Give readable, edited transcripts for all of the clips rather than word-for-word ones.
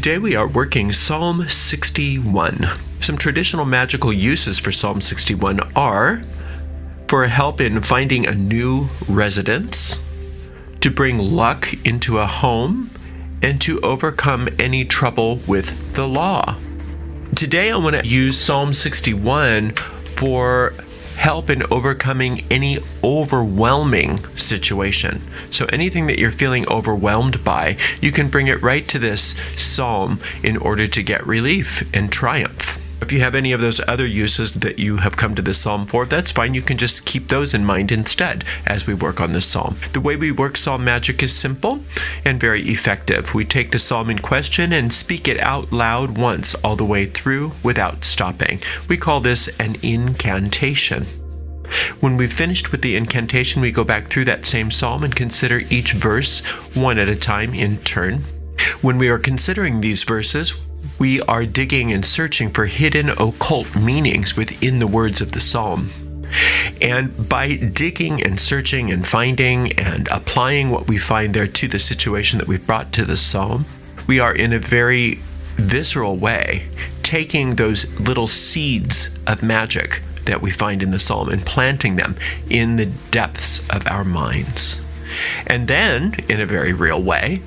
Today we are working Psalm 61. Some traditional magical uses for Psalm 61 are for help in finding a new residence, to bring luck into a home, and to overcome any trouble with the law. Today I want to use Psalm 61 for help in overcoming any overwhelming situation. So anything that you're feeling overwhelmed by, you can bring it right to this psalm in order to get relief and triumph. If you have any of those other uses that you have come to this psalm for, that's fine. You can just keep those in mind instead as we work on this psalm. The way we work psalm magic is simple and very effective. We take the psalm in question and speak it out loud once all the way through without stopping. We call this an incantation. When we've finished with the incantation, we go back through that same psalm and consider each verse one at a time in turn. When we are considering these verses, we are digging and searching for hidden occult meanings within the words of the psalm. And by digging and searching and finding and applying what we find there to the situation that we've brought to the psalm, we are in a very visceral way taking those little seeds of magic that we find in the psalm and planting them in the depths of our minds. And then, in a very real way,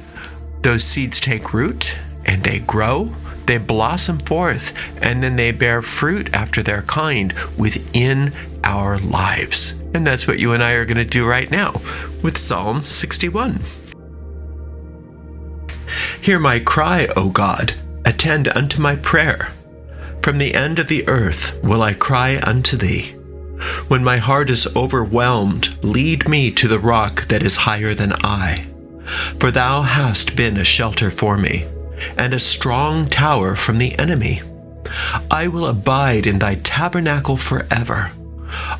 those seeds take root and they grow, they blossom forth, and then they bear fruit after their kind within our lives. And that's what you and I are going to do right now with Psalm 61. Hear my cry, O God, attend unto my prayer. From the end of the earth will I cry unto thee. When my heart is overwhelmed, lead me to the rock that is higher than I. For thou hast been a shelter for me, and a strong tower from the enemy. I will abide in thy tabernacle forever.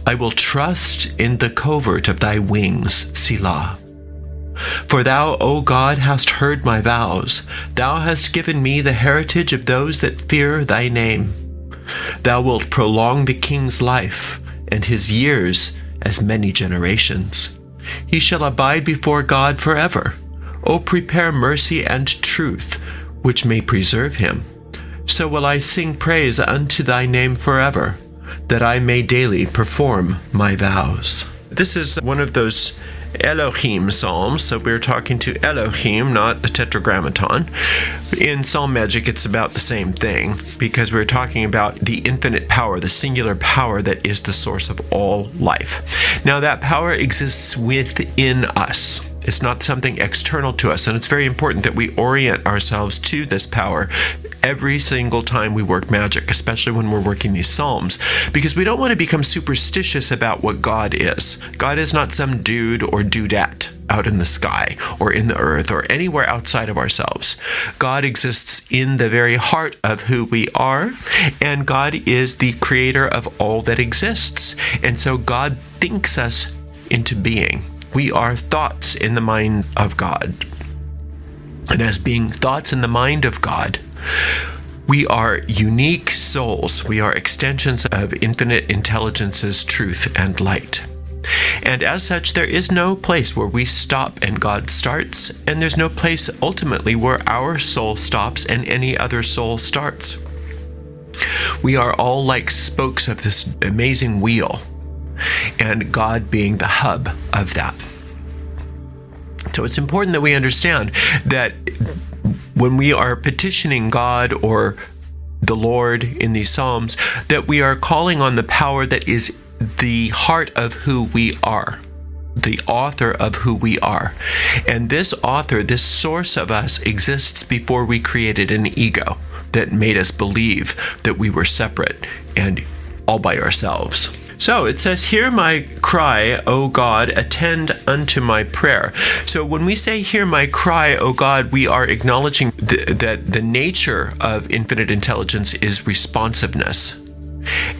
I will trust in the covert of thy wings, Selah. For thou, O God, hast heard my vows. Thou hast given me the heritage of those that fear thy name. Thou wilt prolong the king's life, and his years as many generations. He shall abide before God forever. O prepare mercy and truth, which may preserve him. So will I sing praise unto thy name forever, that I may daily perform my vows. This is one of those Elohim psalms, so we're talking to Elohim, not the Tetragrammaton. In psalm magic, it's about the same thing, because we're talking about the infinite power, the singular power that is the source of all life. Now, that power exists within us. It's not something external to us, and it's very important that we orient ourselves to this power every single time we work magic, especially when we're working these psalms, because we don't want to become superstitious about what God is. God is not some dude or dudette out in the sky or in the earth or anywhere outside of ourselves. God exists in the very heart of who we are, and God is the creator of all that exists. And so God thinks us into being. We are thoughts in the mind of God. And as being thoughts in the mind of God, we are unique souls. We are extensions of infinite intelligence's truth and light. And as such, there is no place where we stop and God starts, and there's no place ultimately where our soul stops and any other soul starts. We are all like spokes of this amazing wheel, and God being the hub of that. So it's important that we understand that when we are petitioning God or the Lord in these psalms, that we are calling on the power that is the heart of who we are, the author of who we are. And this author, this source of us, exists before we created an ego that made us believe that we were separate and all by ourselves. So it says, hear my cry, O God, attend unto my prayer. So when we say, hear my cry, O God, we are acknowledging that the nature of infinite intelligence is responsiveness.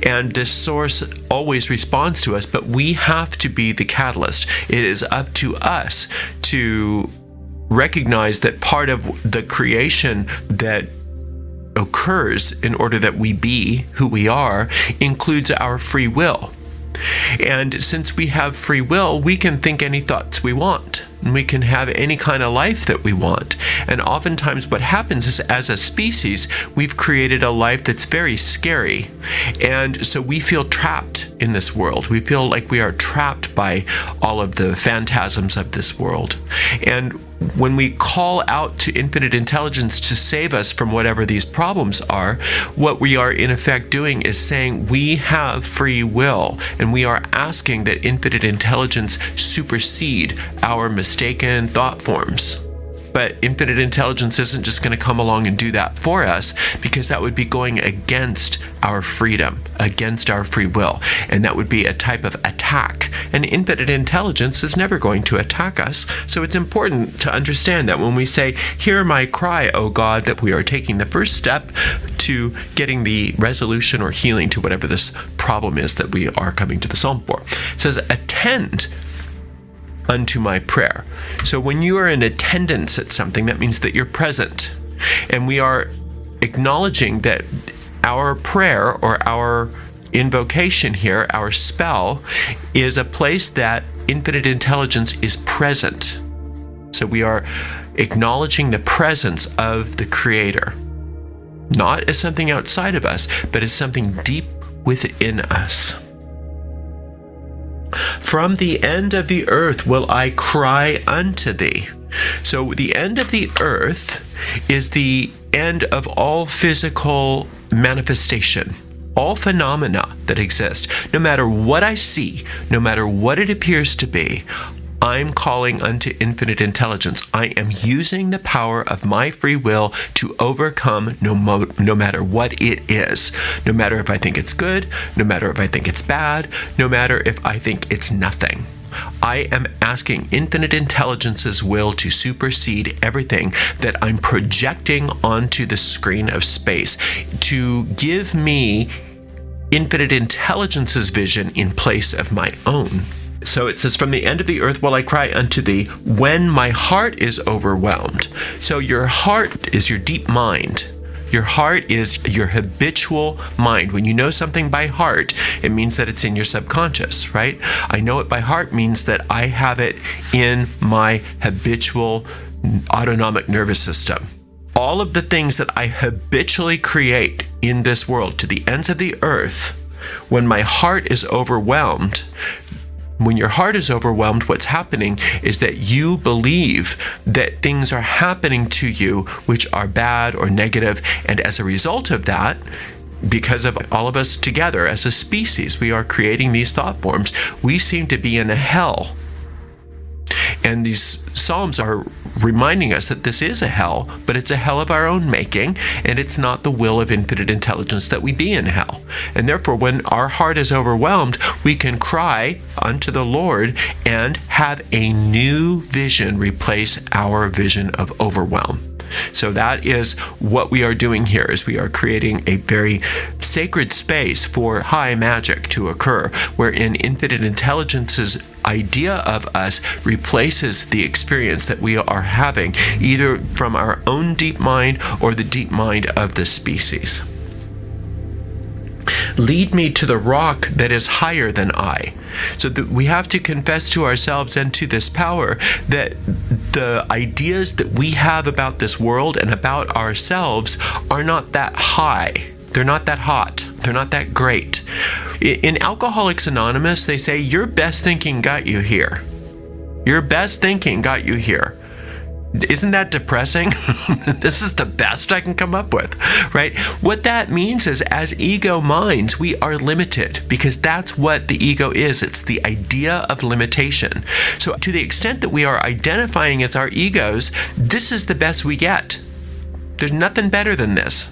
And this source always responds to us, but we have to be the catalyst. It is up to us to recognize that part of the creation that occurs in order that we be who we are includes our free will. And since we have free will, we can think any thoughts we want. and we can have any kind of life that we want. And oftentimes what happens is, as a species, we've created a life that's very scary. And so we feel trapped in this world. We feel like we are trapped by all of the phantasms of this world. And when we call out to infinite intelligence to save us from whatever these problems are, what we are in effect doing is saying we have free will, and we are asking that infinite intelligence supersede our mistaken thought forms. But infinite intelligence isn't just going to come along and do that for us, because that would be going against our freedom, against our free will, and that would be a type of attack. And infinite intelligence is never going to attack us. So it's important to understand that when we say, "Hear my cry, O God," that we are taking the first step to getting the resolution or healing to whatever this problem is that we are coming to the psalm for. It says, "Attend unto my prayer." So when you are in attendance at something, that means that you're present. And we are acknowledging that our prayer or our invocation here, our spell, is a place that infinite intelligence is present. So we are acknowledging the presence of the Creator, not as something outside of us, but as something deep within us. "From the end of the earth will I cry unto thee." So the end of the earth is the end of all physical manifestation, all phenomena that exist. No matter what I see, no matter what it appears to be, I'm calling unto infinite intelligence. I am using the power of my free will to overcome no matter what it is. No matter if I think it's good, no matter if I think it's bad, no matter if I think it's nothing. I am asking infinite intelligence's will to supersede everything that I'm projecting onto the screen of space, to give me infinite intelligence's vision in place of my own. So it says, "From the end of the earth will I cry unto thee when my heart is overwhelmed." So your heart is your deep mind. Your heart is your habitual mind. When you know something by heart, it means that it's in your subconscious, right? I know it by heart means that I have it in my habitual autonomic nervous system. All of the things that I habitually create in this world to the ends of the earth, when my heart is overwhelmed, when your heart is overwhelmed, what's happening is that you believe that things are happening to you which are bad or negative, and as a result of that, because of all of us together as a species, we are creating these thought forms. We seem to be in a hell. And these Psalms are reminding us that this is a hell, but it's a hell of our own making, and it's not the will of infinite intelligence that we be in hell. And therefore, when our heart is overwhelmed, we can cry unto the Lord and have a new vision replace our vision of overwhelm. So that is what we are doing here, is we are creating a very sacred space for high magic to occur, wherein infinite intelligence's idea of us replaces the experience that we are having, either from our own deep mind or the deep mind of the species. "Lead me to the rock that is higher than I." So that we have to confess to ourselves and to this power that the ideas that we have about this world and about ourselves are not that high. They're not that hot. They're not that great. In Alcoholics Anonymous, they say, your best thinking got you here. Your best thinking got you here. Isn't that depressing? This is the best I can come up with, right? What that means is, as ego minds, we are limited, because that's what the ego is. It's the idea of limitation. So to the extent that we are identifying as our egos, this is the best we get. There's nothing better than this.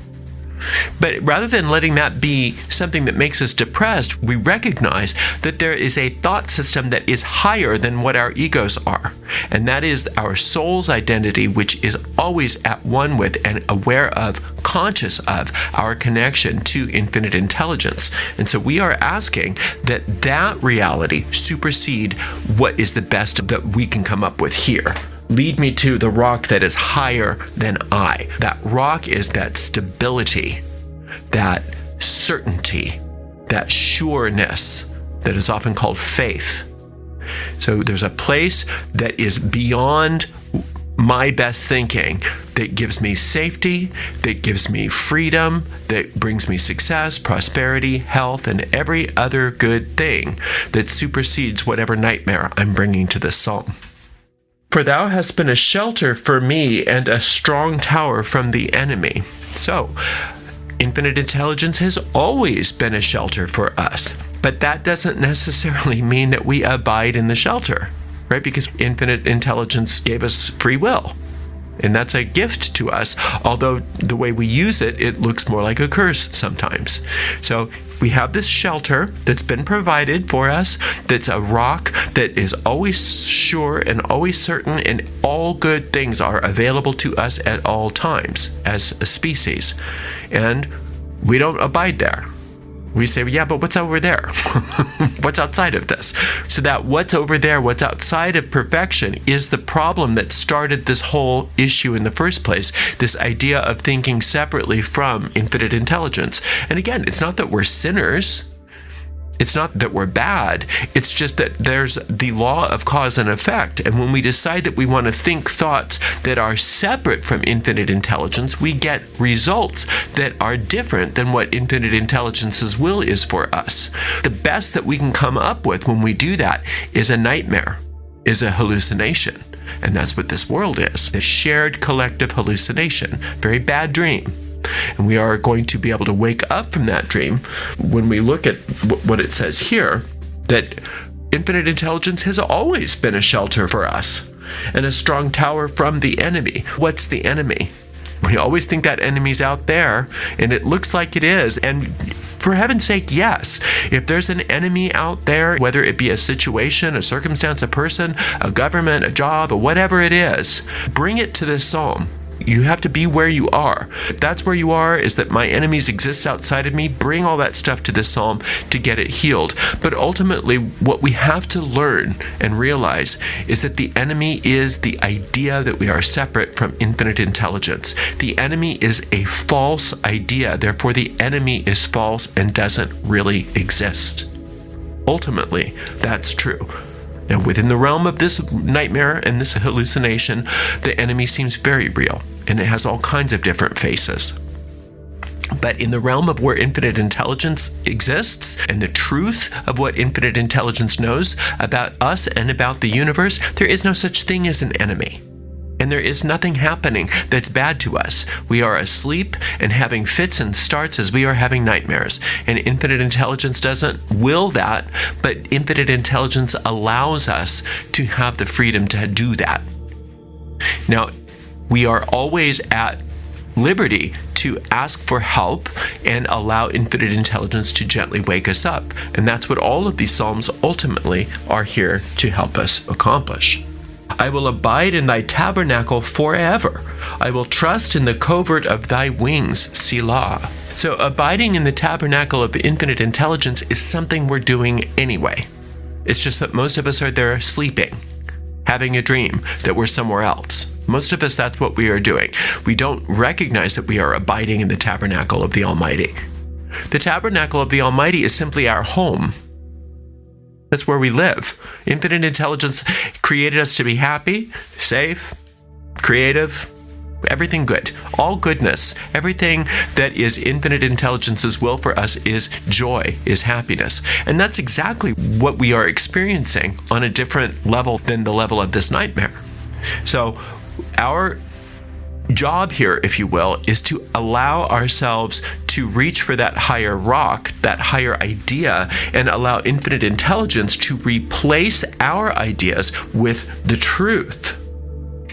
But rather than letting that be something that makes us depressed, we recognize that there is a thought system that is higher than what our egos are. And that is our soul's identity, which is always at one with and aware of, conscious of our connection to infinite intelligence. And so we are asking that that reality supersede what is the best that we can come up with here. Lead me to the rock that is higher than I. That rock is that stability, that certainty, that sureness that is often called faith. So there's a place that is beyond my best thinking that gives me safety, that gives me freedom, that brings me success, prosperity, health, and every other good thing that supersedes whatever nightmare I'm bringing to this psalm. For thou hast been a shelter for me and a strong tower from the enemy. So, infinite intelligence has always been a shelter for us, but that doesn't necessarily mean that we abide in the shelter, right? Because infinite intelligence gave us free will. And that's a gift to us, although the way we use it, it looks more like a curse sometimes. So we have this shelter that's been provided for us, that's a rock that is always sure and always certain, and all good things are available to us at all times as a species. And we don't abide there. We say, yeah, but what's over there? What's outside of this? So that what's over there, what's outside of perfection, is the problem that started this whole issue in the first place, this idea of thinking separately from infinite intelligence. And again, it's not that we're sinners. It's not that we're bad. It's just that there's the law of cause and effect. And when we decide that we want to think thoughts that are separate from infinite intelligence, we get results that are different than what infinite intelligence's will is for us. The best that we can come up with when we do that is a nightmare, is a hallucination. And that's what this world is, a shared collective hallucination, very bad dream. And we are going to be able to wake up from that dream when we look at what it says here, that infinite intelligence has always been a shelter for us and a strong tower from the enemy. What's the enemy? We always think that enemy's out there, and it looks like it is. And for heaven's sake, yes. If there's an enemy out there, whether it be a situation, a circumstance, a person, a government, a job, or whatever it is, bring it to this psalm. You have to be where you are. If that's where you are, is that my enemies exist outside of me, bring all that stuff to this psalm to get it healed. But ultimately, what we have to learn and realize is that the enemy is the idea that we are separate from infinite intelligence. The enemy is a false idea. Therefore, the enemy is false and doesn't really exist. Ultimately, that's true. Now, within the realm of this nightmare and this hallucination, the enemy seems very real, and it has all kinds of different faces. But in the realm of where infinite intelligence exists, and the truth of what infinite intelligence knows about us and about the universe, there is no such thing as an enemy. And there is nothing happening that's bad to us. We are asleep and having fits and starts as we are having nightmares. And infinite intelligence doesn't will that, but infinite intelligence allows us to have the freedom to do that. Now, we are always at liberty to ask for help and allow infinite intelligence to gently wake us up. And that's what all of these psalms ultimately are here to help us accomplish. I will abide in thy tabernacle forever. I will trust in the covert of thy wings, Selah. So abiding in the tabernacle of infinite intelligence is something we're doing anyway. It's just that most of us are there sleeping, having a dream that we're somewhere else. Most of us, that's what we are doing. We don't recognize that we are abiding in the tabernacle of the Almighty. The tabernacle of the Almighty is simply our home. That's where we live. Infinite intelligence created us to be happy, safe, creative, everything good. All goodness. Everything that is infinite intelligence's will for us is joy, is happiness. And that's exactly what we are experiencing on a different level than the level of this nightmare. So our job here, if you will, is to allow ourselves to reach for that higher rock, that higher idea, and allow infinite intelligence to replace our ideas with the truth.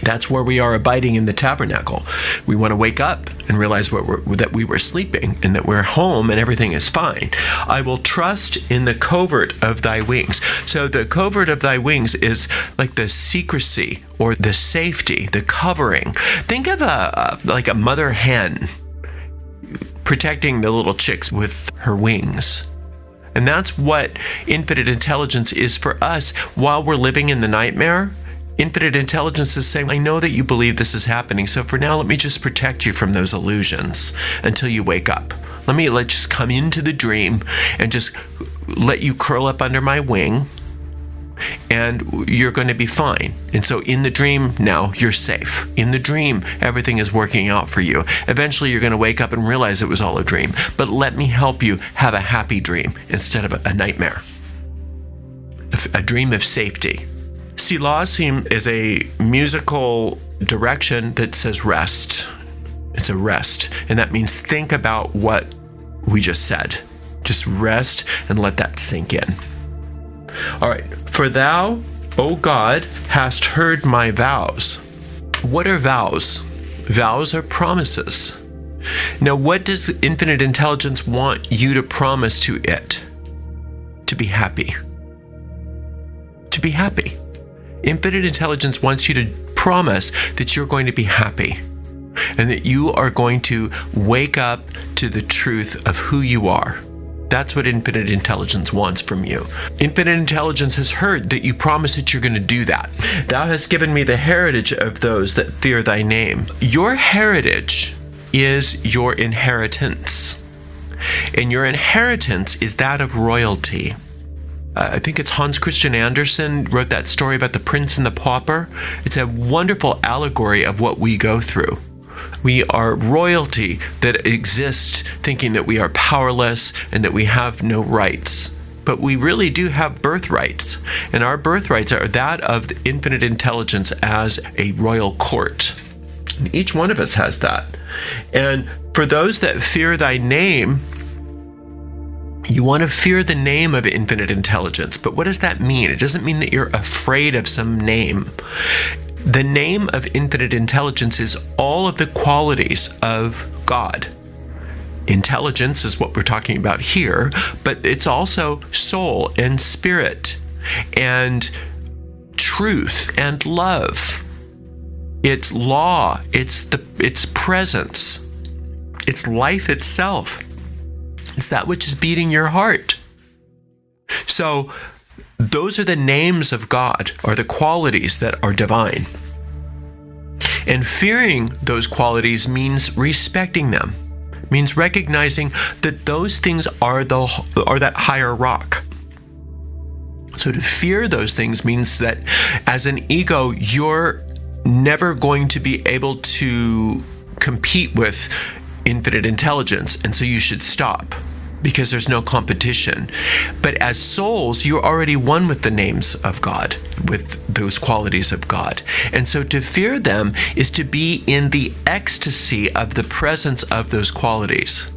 That's where we are abiding in the tabernacle. We want to wake up and realize that we were sleeping and that we're home and everything is fine. I will trust in the covert of thy wings. So the covert of thy wings is like the secrecy or the safety, the covering. Think of like a mother hen protecting the little chicks with her wings. And that's what infinite intelligence is for us while we're living in the nightmare. Infinite intelligence is saying, I know that you believe this is happening, so for now, let me just protect you from those illusions until you wake up. Let just come into the dream and just let you curl up under my wing and you're going to be fine. And so in the dream now, you're safe. In the dream, everything is working out for you. Eventually, you're going to wake up and realize it was all a dream. But let me help you have a happy dream instead of a nightmare. A dream of safety. Selah is a musical direction that says rest. It's a rest. And that means think about what we just said. Just rest and let that sink in. All right. For thou, O God, hast heard my vows. What are vows? Vows are promises. Now, what does infinite intelligence want you to promise to it? To be happy. To be happy. Infinite intelligence wants you to promise that you're going to be happy and that you are going to wake up to the truth of who you are. That's what infinite intelligence wants from you. Infinite intelligence has heard that you promise that you're going to do that. Thou hast given me the heritage of those that fear thy name. Your heritage is your inheritance. And your inheritance is that of royalty. I think it's Hans Christian Andersen wrote that story about the prince and the pauper. It's a wonderful allegory of what we go through. We are royalty that exists thinking that we are powerless and that we have no rights. But we really do have birthrights. And our birthrights are that of the infinite intelligence as a royal court. And each one of us has that. And for those that fear thy name, you want to fear the name of infinite intelligence. But what does that mean? It doesn't mean that you're afraid of some name. The name of infinite intelligence is all of the qualities of God. Intelligence is what we're talking about here, but it's also soul and spirit and truth and love. It's law, it's presence, it's life itself. It's that which is beating your heart. So those are the names of God, or the qualities that are divine. And fearing those qualities means respecting them, means recognizing that those things are that higher rock. So to fear those things means that as an ego, you're never going to be able to compete with infinite intelligence, and so you should stop because there's no competition. But as souls, you're already one with the names of God, with those qualities of God. And so to fear them is to be in the ecstasy of the presence of those qualities.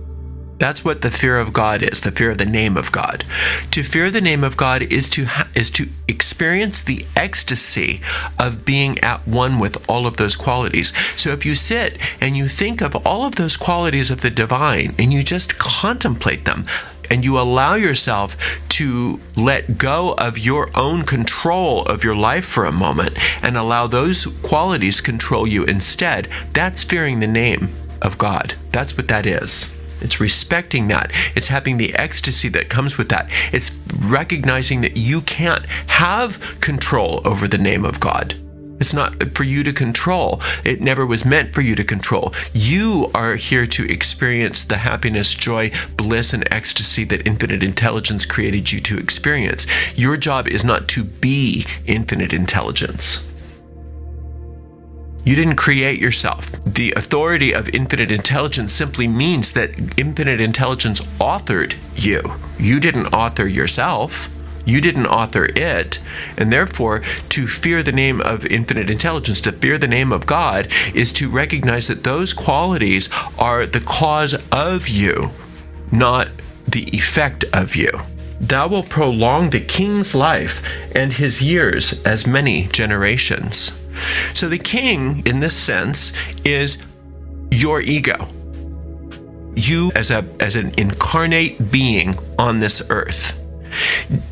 That's what the fear of God is, the fear of the name of God. To fear the name of God is to experience the ecstasy of being at one with all of those qualities. So if you sit and you think of all of those qualities of the divine and you just contemplate them and you allow yourself to let go of your own control of your life for a moment and allow those qualities control you instead, that's fearing the name of God. That's what that is. It's respecting that. It's having the ecstasy that comes with that. It's recognizing that you can't have control over the name of God. It's not for you to control. It never was meant for you to control. You are here to experience the happiness, joy, bliss, and ecstasy that infinite intelligence created you to experience. Your job is not to be infinite intelligence. You didn't create yourself. The authority of infinite intelligence simply means that infinite intelligence authored you. You didn't author yourself. You didn't author it. And therefore, to fear the name of infinite intelligence, to fear the name of God, is to recognize that those qualities are the cause of you, not the effect of you. Thou wilt prolong the king's life and his years as many generations. So the king, in this sense, is your ego. You as an incarnate being on this earth.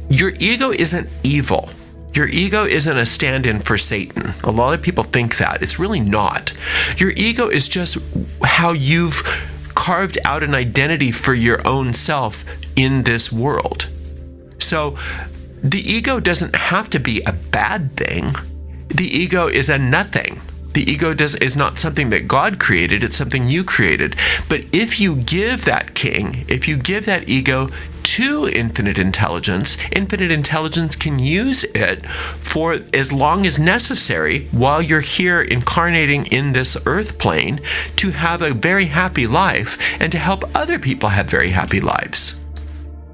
Your ego isn't evil. Your ego isn't a stand-in for Satan. A lot of people think that. It's really not. Your ego is just how you've carved out an identity for your own self in this world. So the ego doesn't have to be a bad thing. The ego is a nothing. The ego is not something that God created, it's something you created. But if you give that king, if you give that ego to infinite intelligence can use it for as long as necessary while you're here incarnating in this earth plane to have a very happy life and to help other people have very happy lives.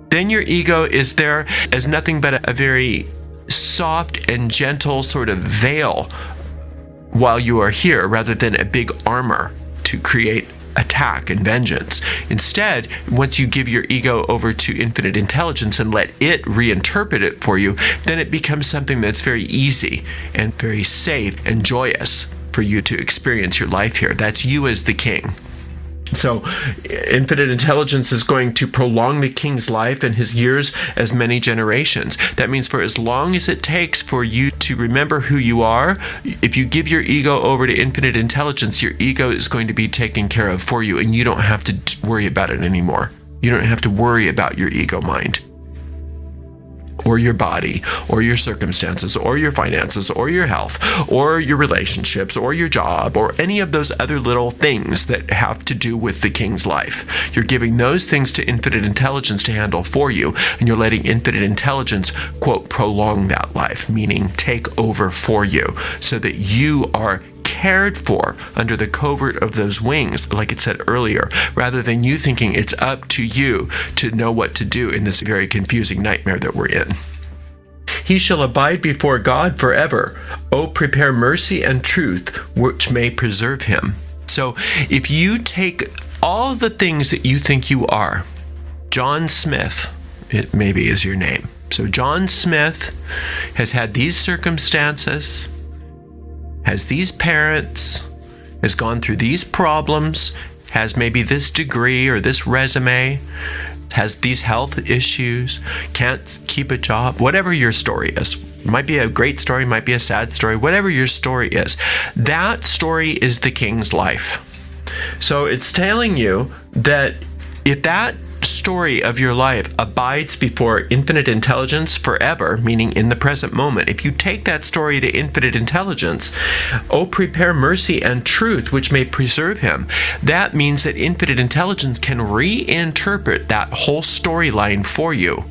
Then your ego is there as nothing but a very soft and gentle sort of veil while you are here, rather than a big armor to create attack and vengeance. Instead, once you give your ego over to infinite intelligence and let it reinterpret it for you, then it becomes something that's very easy and very safe and joyous for you to experience your life here. That's you as the king. So infinite intelligence is going to prolong the king's life and his years as many generations. That means for as long as it takes for you to remember who you are, if you give your ego over to infinite intelligence, your ego is going to be taken care of for you, and you don't have to worry about it anymore. You don't have to worry about your ego mind, or your body, or your circumstances, or your finances, or your health, or your relationships, or your job, or any of those other little things that have to do with the king's life. You're giving those things to infinite intelligence to handle for you, and you're letting infinite intelligence, quote, prolong that life, meaning take over for you, so that you are cared for under the covert of those wings, like it said earlier, rather than you thinking it's up to you to know what to do in this very confusing nightmare that we're in. He shall abide before God forever. Oh, prepare mercy and truth, which may preserve him. So if you take all the things that you think you are, John Smith, it maybe is your name. So John Smith has had these circumstances, has these parents, has gone through these problems, has maybe this degree or this resume, has these health issues, can't keep a job, whatever your story is. Might be a great story, might be a sad story, whatever your story is. That story is the king's life. So it's telling you that if that story of your life abides before infinite intelligence forever, meaning in the present moment, if you take that story to infinite intelligence, oh, prepare mercy and truth, which may preserve him. That means that infinite intelligence can reinterpret that whole storyline for you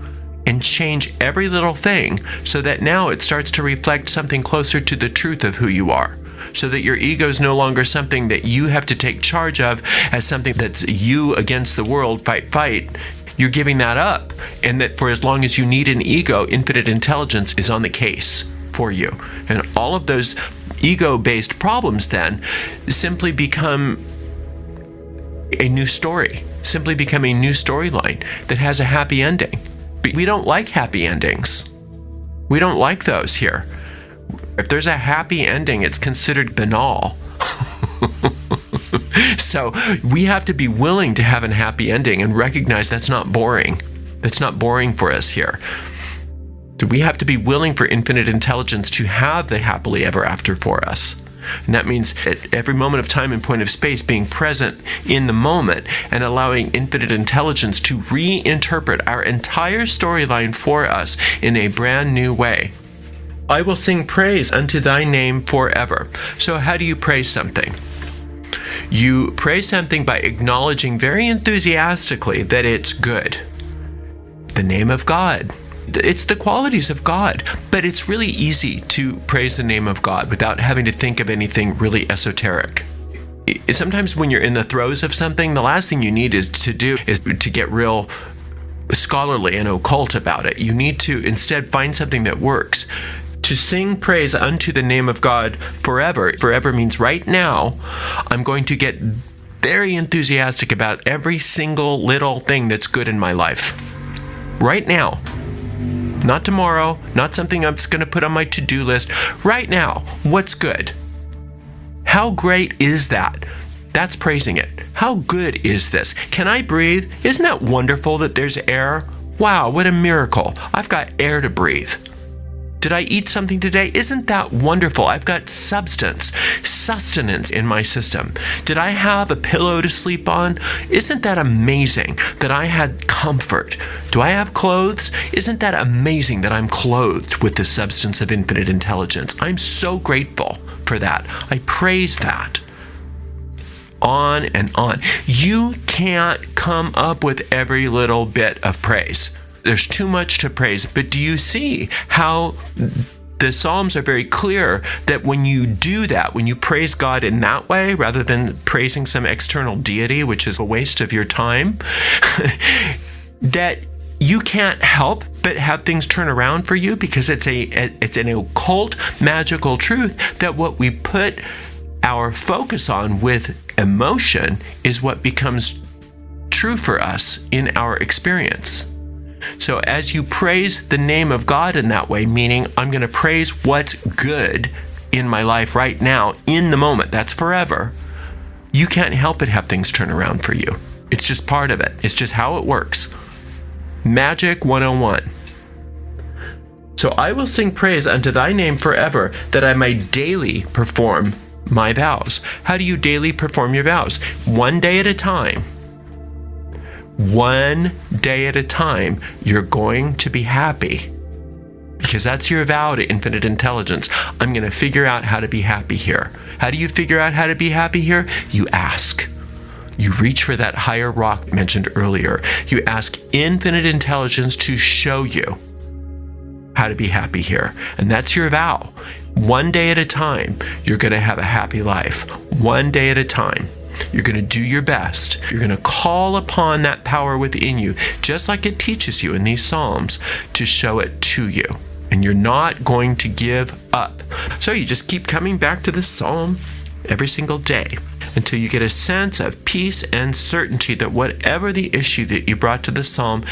and change every little thing so that now it starts to reflect something closer to the truth of who you are. So that your ego is no longer something that you have to take charge of as something that's you against the world, fight. You're giving that up. And that for as long as you need an ego, infinite intelligence is on the case for you. And all of those ego-based problems then simply become a new story, simply become a new storyline that has a happy ending. But we don't like happy endings. We don't like those here. If there's a happy ending, it's considered banal. So we have to be willing to have a happy ending and recognize that's not boring. That's not boring for us here. We have to be willing for infinite intelligence to have the happily ever after for us. And that means at every moment of time and point of space being present in the moment and allowing infinite intelligence to reinterpret our entire storyline for us in a brand new way. I will sing praise unto thy name forever. So how do you praise something? You praise something by acknowledging very enthusiastically that it's good. The name of God. It's the qualities of God. But it's really easy to praise the name of God without having to think of anything really esoteric. Sometimes when you're in the throes of something, the last thing you need is to get real scholarly and occult about it. You need to instead find something that works. To sing praise unto the name of God forever. Forever means right now. I'm going to get very enthusiastic about every single little thing that's good in my life. Right now. Not tomorrow. Not something I'm just going to put on my to-do list. Right now. What's good? How great is that? That's praising it. How good is this? Can I breathe? Isn't that wonderful that there's air? Wow, what a miracle. I've got air to breathe. Did I eat something today? Isn't that wonderful? I've got sustenance in my system. Did I have a pillow to sleep on? Isn't that amazing that I had comfort? Do I have clothes? Isn't that amazing that I'm clothed with the substance of infinite intelligence? I'm so grateful for that. I praise that. On and on. You can't come up with every little bit of praise. there's too much to praise. But do you see how the Psalms are very clear that when you do that, when you praise God in that way, rather than praising some external deity, which is a waste of your time, that you can't help but have things turn around for you, because it's an occult, magical truth that what we put our focus on with emotion is what becomes true for us in our experience. So as you praise the name of God in that way, meaning I'm going to praise what's good in my life right now, in the moment, that's forever, you can't help but have things turn around for you. It's just part of it. It's just how it works. Magic 101. So I will sing praise unto thy name forever, that I might daily perform my vows. How do you daily perform your vows? One day at a time. One day at a time, you're going to be happy. Because that's your vow to infinite intelligence. I'm going to figure out how to be happy here. How do you figure out how to be happy here? You ask. You reach for that higher rock mentioned earlier. You ask infinite intelligence to show you how to be happy here. And that's your vow. One day at a time, you're going to have a happy life. One day at a time. You're going to do your best. You're going to call upon that power within you, just like it teaches you in these Psalms, to show it to you. And you're not going to give up. So you just keep coming back to this Psalm every single day until you get a sense of peace and certainty that whatever the issue that you brought to the Psalm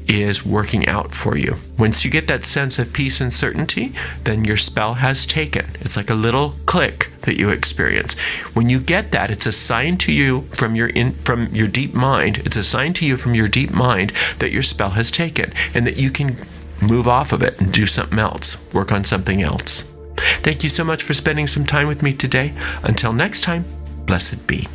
is working out for you. Once you get that sense of peace and certainty, then your spell has taken. It's like a little click that you experience. When you get that, it's a sign to you from your deep mind. It's a sign to you from your deep mind that your spell has taken and that you can move off of it and do something else, work on something else. Thank you so much for spending some time with me today. Until next time, blessed be.